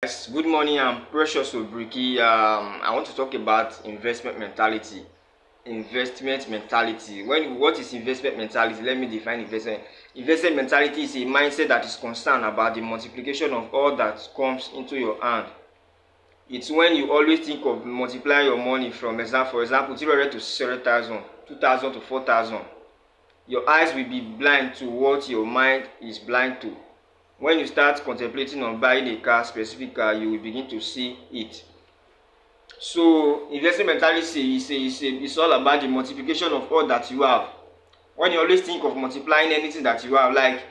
Good morning. I'm Precious Obriki. I want to talk about investment mentality. Investment mentality. What is investment mentality? Let me define investment. Investment mentality is a mindset that is concerned about the multiplication of all that comes into your hand. It's when you always think of multiplying your money from, for example, 300 to 600,000, 2,000 to 4,000. Your eyes will be blind to what your mind is blind to. When you start contemplating on buying a car, specific car, you will begin to see it. So investment mentality is all about the multiplication of all that you have. When you always think of multiplying anything that you have, like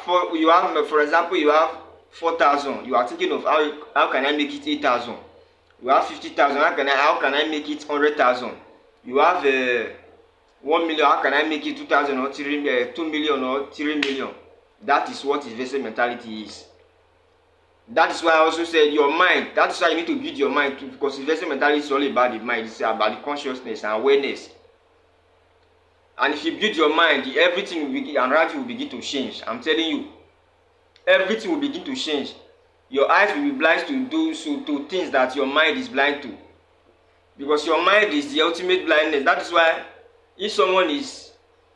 for example, you have 4,000. You are thinking of how can I make it 8,000? You have 50,000. How can I make it 100,000? You have 1 million. How can I make it 2,000 or 2 million or 3 million? That is what investment mentality is. That is why I also said your mind. That is why you need to build your mind too, because investment mentality is all about the mind. It's about the consciousness and awareness. And if you build your mind, everything will begin, and reality will begin to change. I'm telling you, everything will begin to change. Your eyes will be blind to things that your mind is blind to, because your mind is the ultimate blindness. That is why if someone is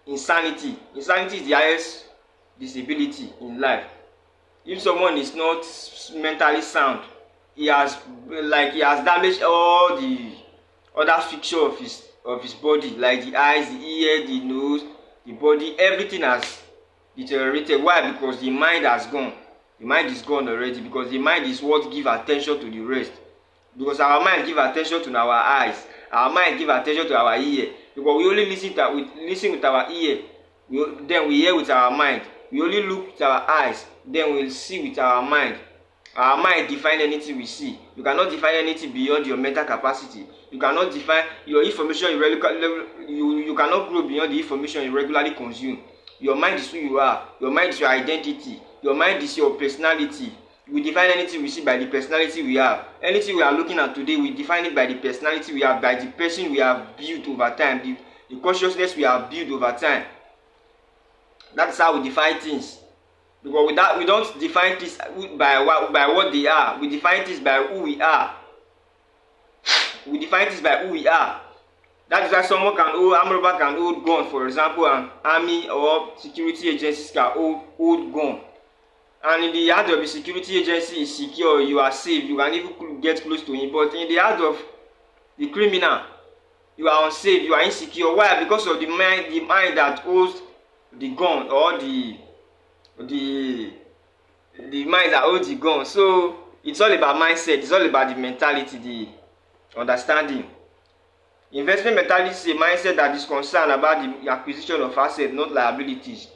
insanity is the highest disability in life. If someone is not mentally sound, he has damaged all the other feature of his body, like the eyes, the ear, the nose, the body. Everything has deteriorated. Why? Because the mind has gone. The mind is gone already, because the mind is what give attention to the rest. Because our mind give attention to our eyes, our mind give attention to our ear. Because we only listen with our ear, then we hear with our mind. We only look with our eyes, then we'll see with our mind. Our mind define anything we see. You cannot define anything beyond your mental capacity. You cannot define your information you cannot grow beyond the information you regularly consume. Your mind is who you are. Your mind is your identity. Your mind is your personality. We define anything we see by the personality we have. Anything we are looking at today, we define it by the personality we have, by the person we have built over time, the consciousness we have built over time. That's how we define things. Because we don't define things by what they are. We define things by who we are. We define things by who we are. That is why someone Amroba can hold gun, for example, an army or security agencies can hold gun. And in the hand of the security agency is secure, you are safe, you can even get close to him. But in the hand of the criminal, you are unsafe, you are insecure. Why? Because of the mind that holds the gun, or the mind that holds the gun. So it's all about mindset, it's all about the mentality, the understanding. Investment mentality is a mindset that is concerned about the acquisition of assets, not liabilities.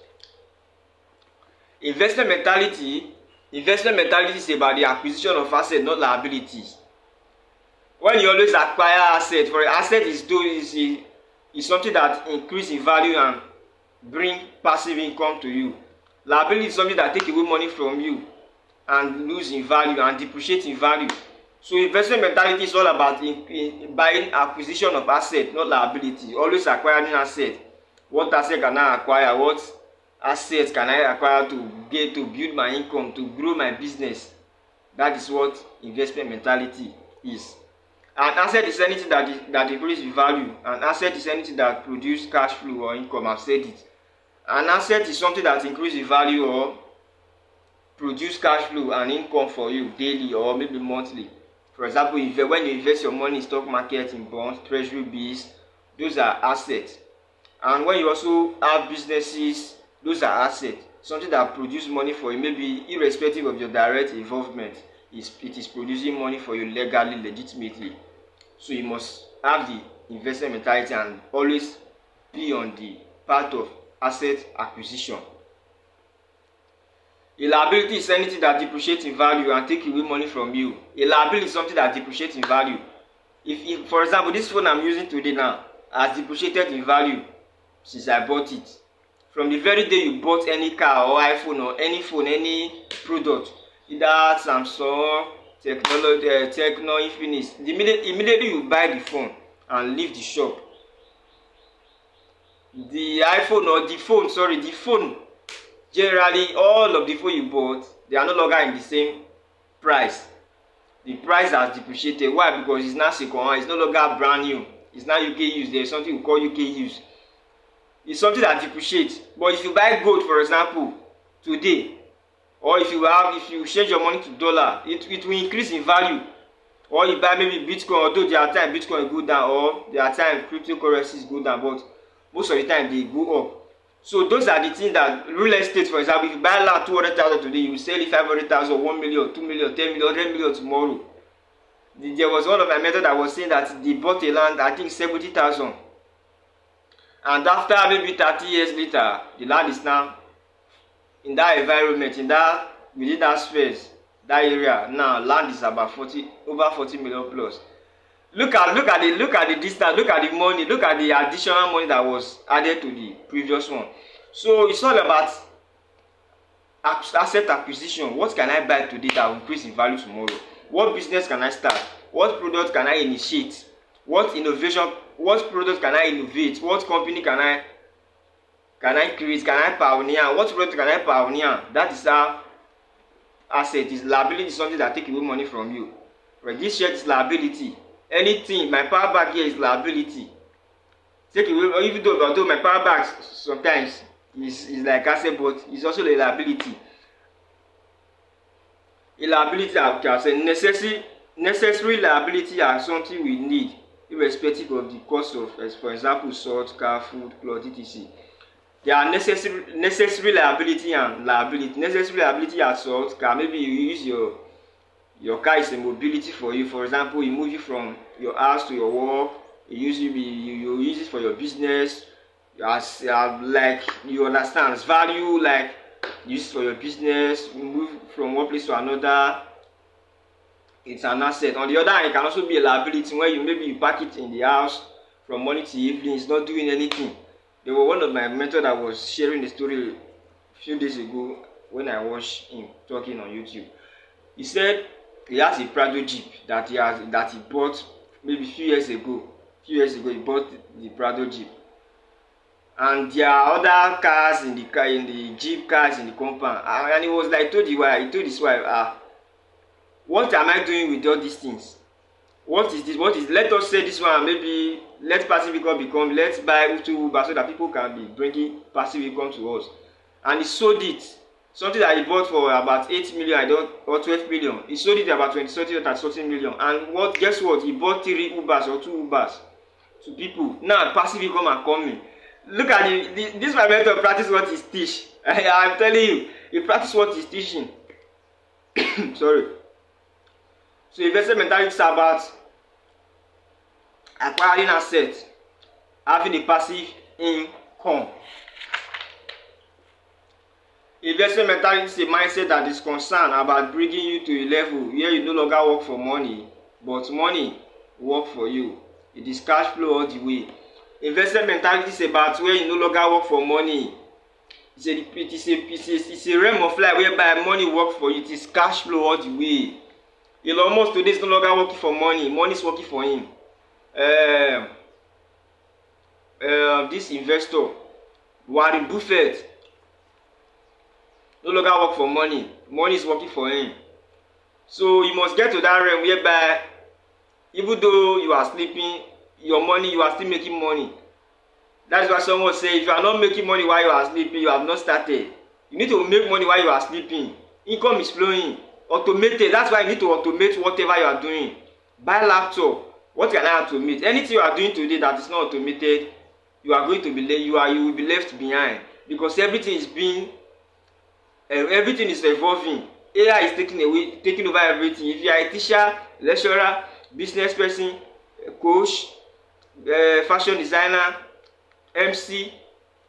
Investment mentality is about the acquisition of assets, not liabilities. When you always acquire assets, for asset is something that increases in value and bring passive income to you. Liability is something that take away money from you and lose in value and depreciate in value. So investment mentality is all about buying acquisition of asset, not liability. Always acquiring asset. What asset can I acquire? What assets can I acquire to build my income, to grow my business? That is what investment mentality is. An asset is anything that increases in value. An asset is anything that produces cash flow or income. I've said it. An asset is something that increases in value or produce cash flow and income for you daily or maybe monthly. For example, when you invest your money in stock market, in bonds, treasury bills, those are assets. And when you also have businesses, those are assets. Something that produces money for you, maybe irrespective of your direct involvement, it is producing money for you legally, legitimately. So you must have the investment mentality and always be on the path of asset acquisition. A liability is anything that depreciates in value and take away money from you. A liability is something that depreciates in value. If for example, this phone I'm using today now has depreciated in value since I bought it. From the very day you bought any car or iPhone or any phone, any product, either Samsung, Techno, Infinix, immediately you buy the phone and leave the shop, the phone, generally all of the phone you bought, they are no longer in the same price. the price has depreciated. Why? Because it's not second hand, it's no longer brand new, it's not UK used. There's something we call UK use. It's something that depreciates. But if you buy gold, for example, today, or if you change your money to dollar, it will increase in value. Or you buy maybe Bitcoin, although there are times Bitcoin go down, or there are times cryptocurrencies go down, but most of the time they go up. So those are the things that real estate, for example, if you buy land 200,000 today, you will sell it 500,000, 1 million, 2 million, 10 million, 100 million tomorrow. There was one of my mentors that was saying that they bought a land, I think 70,000. And after maybe 30 years later, the land is now in that environment, within that space, that area. Now land is about over 40 million plus. Look at the distance, look at the money, look at the additional money that was added to the previous one. So it's all about asset acquisition. What can I buy today that will increase in value tomorrow? What business can I start? What product can I initiate? What innovation? What product can I innovate? What company can I create? Can I pioneer? What product can I pioneer? That is how asset is. Liability is something that take away money from you. Right? This shirt is liability. Anything, my power bank here is liability. Take away, even though my power bank sometimes is like asset, but it's also a liability. A liability, I can say necessary liability are something we need, irrespective of the cost of, for example, salt, car, food, clothes, etc. There are necessary liability and liability. Necessary liability are salt, car. Maybe you use your car is a mobility for you. For example, you move you from your house to your work. You use it for your business. Like you understand its value. Like you use it for your business. You move from one place to another. It's an asset. On the other hand, it can also be a liability where you park it in the house from morning to evening. It's not doing anything. There was one of my mentors that was sharing the story a few days ago when I watched him talking on YouTube. He said he has a Prado Jeep that he bought maybe a few years ago. He bought the Prado Jeep, and there are other cars in the Jeep cars in the compound. And he was like, told his wife, what am I doing with all these things? What is this? Let us say this one, maybe let passive income become, let's buy Uber so that people can be bringing passive income to us. And he sold it. Something that he bought for about 8 million or 12 million. He sold it about 20 or 30 million. And guess what? He bought 3 Ubers or 2 Ubers to people. Now passive income are coming. Look at this my method of practice what he's teach. I'm telling you, he practice what he's teaching. Sorry. So investment mentality is about acquiring assets, having a passive income. Investment mentality is a mindset that is concerned about bringing you to a level where you no longer work for money, but money work for you. It is cash flow all the way. Investment mentality is about where you no longer work for money. It's a realm of life whereby money work for you. It is cash flow all the way. Elon Musk today is no longer working for money. Money is working for him. This investor, Warren Buffett, no longer work for money. Money is working for him. So you must get to that realm whereby even though you are sleeping, your money, you are still making money. That is why someone say if you are not making money while you are sleeping, you have not started. You need to make money while you are sleeping. Income is flowing. Automated. That's why you need to automate whatever you are doing. Buy laptop. What can I automate? Anything you are doing today that is not automated, you are going to be you will be left behind, because everything is evolving. AI is taking over everything. If you are a teacher, lecturer, business person, coach, fashion designer, MC,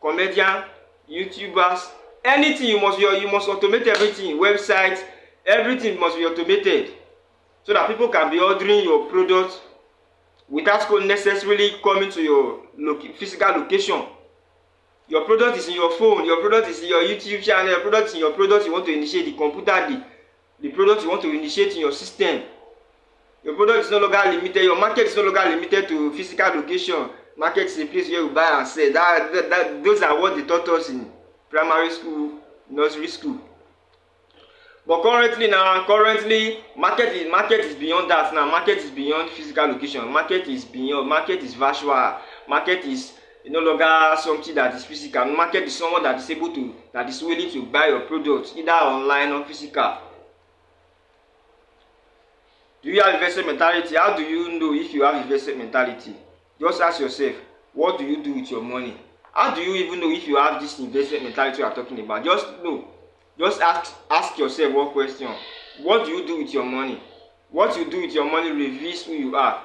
comedian, YouTubers, anything you must automate everything. Websites, everything must be automated so that people can be ordering your product without necessarily coming to your physical location. Your product is in your phone, your product is in your YouTube channel, your product is in your product you want to initiate, the computer, the product you want to initiate in your system. Your product is no longer limited, your market is no longer limited to physical location. Market is a place where you buy and sell. Those are what they taught us in primary school, nursery school. But currently market is beyond that now. Market is beyond physical location. Market is virtual. Market is no longer something that is physical. Market is someone that is willing to buy your product either online or physical. Do you have investment mentality? How do you know if you have investment mentality? Just ask yourself, what do you do with your money? How do you even know if you have this investment mentality you are talking about? Just ask yourself one question. What do you do with your money? What you do with your money reveals who you are,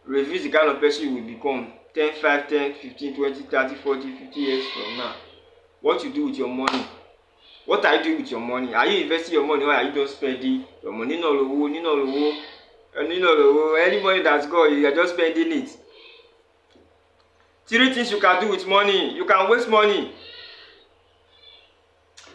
reveals the kind of person you will become 10, 5, 10, 15, 20, 30, 40, 50 years from now. What you do with your money? What are you doing with your money? Are you investing your money or are you just spending your money? Any money that's gone, you are just spending it. 3 things you can do with money. You can waste money.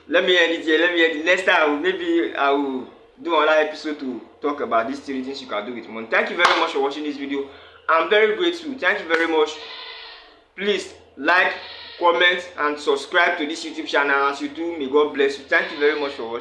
Let me end it here. Next time, maybe I will do another episode to talk about these 3 things you can do with money. Thank you very much for watching this video. I'm very grateful. Thank you very much. Please like, comment, and subscribe to this YouTube channel. As you do, may God bless you. Thank you very much for watching.